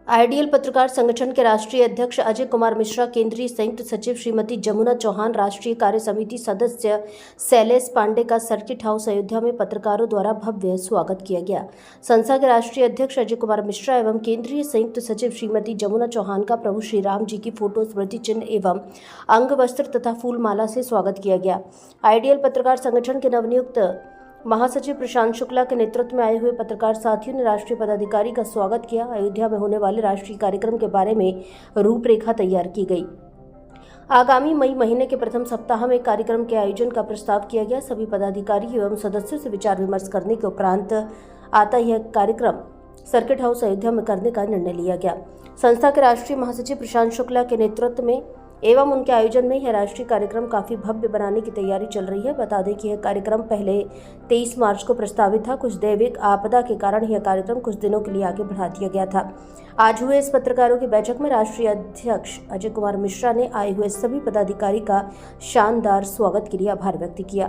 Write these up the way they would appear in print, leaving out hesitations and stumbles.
Ideal पत्रकार संगठन के राष्ट्रीय अध्यक्ष अजय कुमार मिश्रा, केंद्रीय संयुक्त सचिव श्रीमती जमुना चौहान, राष्ट्रीय कार्य समिति सदस्य शैलेश पांडे का सर्किट हाउस अयोध्या में पत्रकारों द्वारा भव्य स्वागत किया गया। संस्था के राष्ट्रीय अध्यक्ष अजय कुमार मिश्रा एवं केंद्रीय संयुक्त सचिव श्रीमती जमुना चौहान का प्रभु श्री राम जी की फोटो, स्मृति चिन्ह एवं अंग वस्त्र तथा फूल माला से स्वागत किया गया। आइडियल पत्रकार संगठन के नवनियुक्त महासचिव प्रशांत शुक्ला के नेतृत्व में आए हुए पत्रकार साथियों ने राष्ट्रीय पदाधिकारी का स्वागत किया। अयोध्या में होने वाले राष्ट्रीय कार्यक्रम के बारे में रूपरेखा तैयार की गई। आगामी मई महीने के प्रथम सप्ताह में कार्यक्रम के आयोजन का प्रस्ताव किया गया। सभी पदाधिकारी एवं सदस्यों से विचार विमर्श करने के उपरांत आता यह कार्यक्रम सर्किट हाउस अयोध्या में करने का निर्णय लिया गया। संस्था के राष्ट्रीय महासचिव प्रशांत शुक्ला के नेतृत्व में एवं उनके आयोजन में यह राष्ट्रीय कार्यक्रम काफी भव्य बनाने की तैयारी चल रही है। बता दें कि यह कार्यक्रम पहले 23 मार्च को प्रस्तावित था। कुछ दैविक आपदा के कारण यह कार्यक्रम कुछ दिनों के लिए आगे बढ़ा दिया गया था। आज हुए इस पत्रकारों की बैठक में राष्ट्रीय अध्यक्ष अजय कुमार मिश्रा ने आए हुए सभी पदाधिकारी का शानदार स्वागत के लिए आभार व्यक्त किया।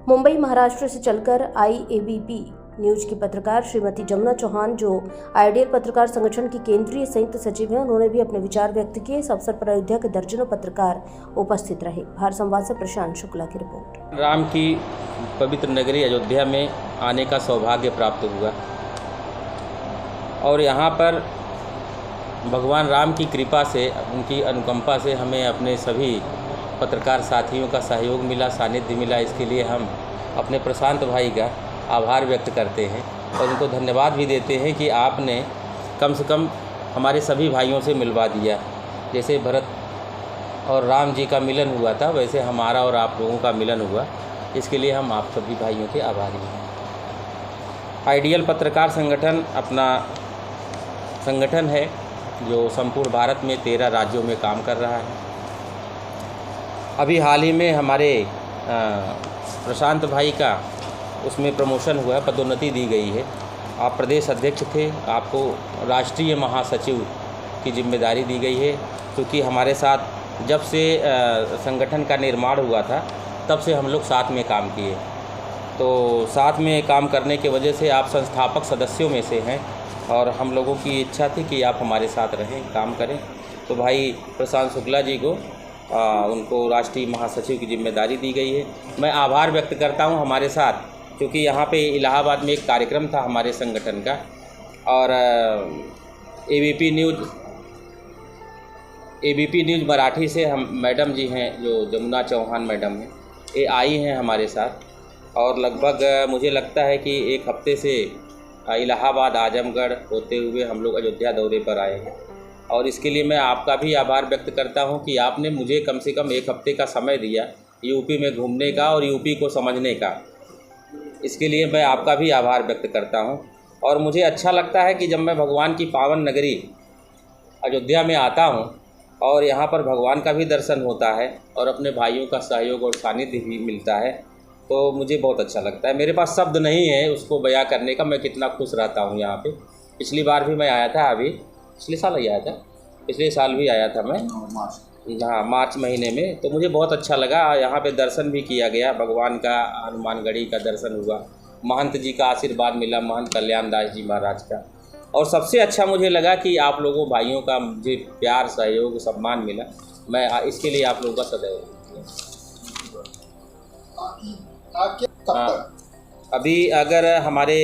मुंबई महाराष्ट्र से चलकर IABP न्यूज की पत्रकार श्रीमती जमुना चौहान, जो आइडियल पत्रकार संगठन की केंद्रीय संयुक्त सचिव हैं, उन्होंने भी अपने विचार व्यक्त किए। इस अवसर पर अयोध्या के दर्जनों पत्रकार उपस्थित रहे। भारत संवाद से प्रशांत शुक्ला की रिपोर्ट। राम की पवित्र नगरी अयोध्या में आने का सौभाग्य प्राप्त हुआ और यहाँ पर भगवान राम की कृपा से, उनकी अनुकंपा से हमें अपने सभी पत्रकार साथियों का सहयोग मिला, सानिध्य मिला। इसके लिए हम अपने प्रशांत भाई का आभार व्यक्त करते हैं और उनको धन्यवाद भी देते हैं कि आपने कम से कम हमारे सभी भाइयों से मिलवा दिया। जैसे भरत और राम जी का मिलन हुआ था, वैसे हमारा और आप लोगों का मिलन हुआ। इसके लिए हम आप सभी भाइयों के आभारी हैं। आइडियल पत्रकार संगठन अपना संगठन है जो संपूर्ण भारत में 13 राज्यों में काम कर रहा है। अभी हाल ही में हमारे प्रशांत भाई का उसमें प्रमोशन हुआ है, पदोन्नति दी गई है। आप प्रदेश अध्यक्ष थे, आपको राष्ट्रीय महासचिव की जिम्मेदारी दी गई है, क्योंकि हमारे साथ जब से संगठन का निर्माण हुआ था तब से हम लोग साथ में काम किए। तो साथ में काम करने की वजह से आप संस्थापक सदस्यों में से हैं और हम लोगों की इच्छा थी कि आप हमारे साथ रहें, काम करें। तो भाई प्रशांत शुक्ला जी को उनको राष्ट्रीय महासचिव की जिम्मेदारी दी गई है। मैं आभार व्यक्त करता हूं हमारे साथ, क्योंकि यहाँ पे इलाहाबाद में एक कार्यक्रम था हमारे संगठन का और ABP न्यूज़ मराठी से हम मैडम जी हैं, जो जमुना चौहान मैडम हैं, ये आई हैं हमारे साथ और लगभग मुझे लगता है कि एक हफ्ते से इलाहाबाद, आजमगढ़ होते हुए हम लोग अयोध्या दौरे पर आए हैं। और इसके लिए मैं आपका भी आभार व्यक्त करता हूं कि आपने मुझे कम से कम एक हफ्ते का समय दिया यूपी में घूमने का और यूपी को समझने का। इसके लिए मैं आपका भी आभार व्यक्त करता हूं। और मुझे अच्छा लगता है कि जब मैं भगवान की पावन नगरी अयोध्या में आता हूं और यहाँ पर भगवान का भी दर्शन होता है और अपने भाइयों का सहयोग और सानिध्य भी मिलता है, तो मुझे बहुत अच्छा लगता है। मेरे पास शब्द नहीं है उसको बयां करने का, मैं कितना खुश रहता हूँ यहाँ पे। पिछली बार भी मैं आया था, अभी पिछले साल ही आया था, पिछले साल भी आया था मैं, हाँ मार्च महीने में। तो मुझे बहुत अच्छा लगा। यहाँ पे दर्शन भी किया गया, भगवान का हनुमानगढ़ी का दर्शन हुआ, महंत जी का आशीर्वाद मिला, महंत कल्याण दास जी महाराज का। और सबसे अच्छा मुझे लगा कि आप लोगों भाइयों का मुझे प्यार, सहयोग, सम्मान मिला। मैं इसके लिए आप लोगों का सदैव अभी अगर हमारे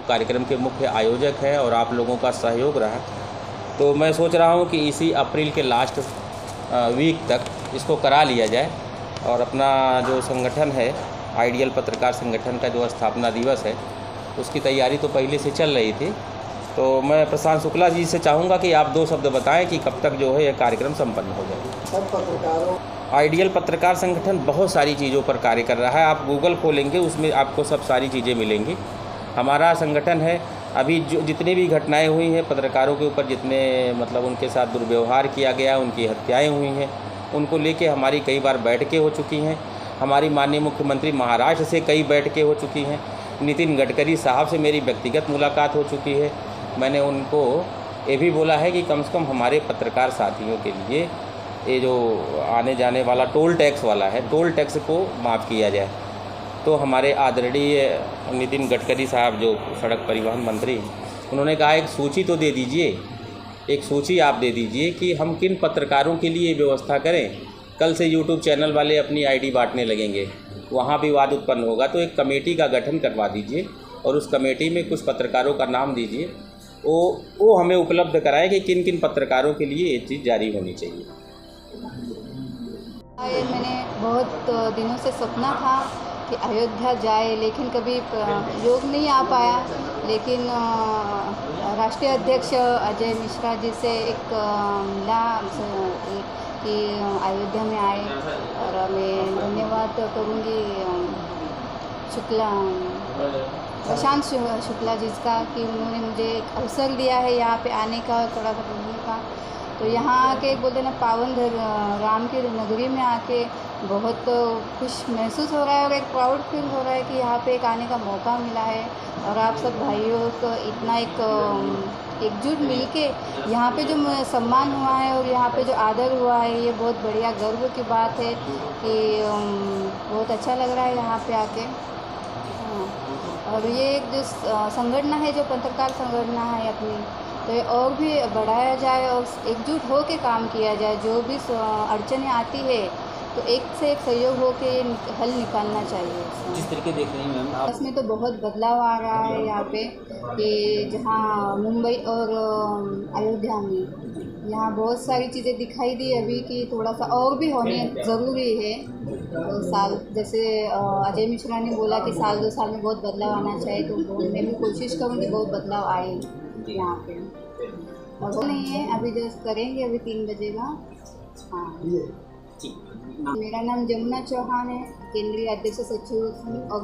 कार्यक्रम के मुख्य आयोजक हैं और आप लोगों का सहयोग रहा, तो मैं सोच रहा हूँ कि इसी अप्रैल के लास्ट वीक तक इसको करा लिया जाए। और अपना जो संगठन है, आइडियल पत्रकार संगठन का जो स्थापना दिवस है, उसकी तैयारी तो पहले से चल रही थी। तो मैं प्रशांत शुक्ला जी से चाहूँगा कि आप 2 शब्द बताएं कि कब तक जो है यह कार्यक्रम संपन्न हो जाए। सब पत्रकारों आइडियल पत्रकार संगठन बहुत सारी चीज़ों पर कार्य कर रहा है। आप गूगल खोलेंगे, उसमें आपको सब सारी चीज़ें मिलेंगी। हमारा संगठन है, अभी जो जितनी भी घटनाएं हुई हैं पत्रकारों के ऊपर, जितने मतलब उनके साथ दुर्व्यवहार किया गया, उनकी हत्याएं हुई हैं, उनको लेके हमारी कई बार बैठकें हो चुकी हैं। हमारी माननीय मुख्यमंत्री महाराष्ट्र से कई बैठकें हो चुकी हैं। नितिन गडकरी साहब से मेरी व्यक्तिगत मुलाकात हो चुकी है। मैंने उनको ये भी बोला है कि कम से कम हमारे पत्रकार साथियों के लिए ये जो आने जाने वाला टोल टैक्स वाला है, टोल टैक्स को माफ़ किया जाए। तो हमारे आदरणीय नितिन गडकरी साहब, जो सड़क परिवहन मंत्री, उन्होंने कहा एक सूची तो दे दीजिए एक सूची आप दे दीजिए कि हम किन पत्रकारों के लिए व्यवस्था करें। कल से यूट्यूब चैनल वाले अपनी आईडी बांटने लगेंगे, वहाँ भी वाद उत्पन्न होगा। तो एक कमेटी का गठन करवा दीजिए और उस कमेटी में कुछ पत्रकारों का नाम दीजिए, वो हमें उपलब्ध कराए कि किन किन पत्रकारों के लिए ये चीज़ जारी होनी चाहिए। मैंने बहुत दिनों से सपना था कि अयोध्या जाए, लेकिन कभी योग नहीं आ पाया। लेकिन राष्ट्रीय अध्यक्ष अजय मिश्रा जी से एक मिला कि अयोध्या में आए, और मैं धन्यवाद करूँगी प्रशांत शुक्ला जी का कि उन्होंने मुझे एक अवसर दिया है यहाँ पे आने का, थोड़ा सा बोलने का। तो यहाँ आके बोलते ना, पावन राम की नगरी में आके बहुत खुश महसूस हो रहा है और एक प्राउड फील हो रहा है कि यहाँ पे एक आने का मौका मिला है। और आप सब भाइयों को इतना एकजुट मिलके यहाँ पे जो सम्मान हुआ है और यहाँ पे जो आदर हुआ है, ये बहुत बढ़िया गर्व की बात है कि बहुत अच्छा लग रहा है यहाँ पे आके। और ये एक जो संगठन है, जो पत्रकार संगठन है अपनी, तो ये और भी बढ़ाया जाए और एकजुट हो के काम किया जाए। जो भी अड़चनें आती है तो एक से एक सहयोग हो के हल निकालना चाहिए। जिस तरीके देख रही हैं मैम आप, इसमें तो बहुत बदलाव आ रहा है यहाँ पे कि जहाँ मुंबई और अयोध्या में यहाँ बहुत सारी चीज़ें दिखाई दी अभी कि थोड़ा सा और भी होने ज़रूरी है। तो साल जैसे अजय मिश्रा ने बोला कि साल 2 साल में बहुत बदलाव आना चाहिए, तो मैं भी कोशिश करूँगी बहुत बदलाव आए यहाँ पे। और नहीं है अभी जस्ट करेंगे, अभी 3 बजे का। हाँ, मेरा नाम जमुना चौहान है, केंद्रीय अध्यक्ष सचिव और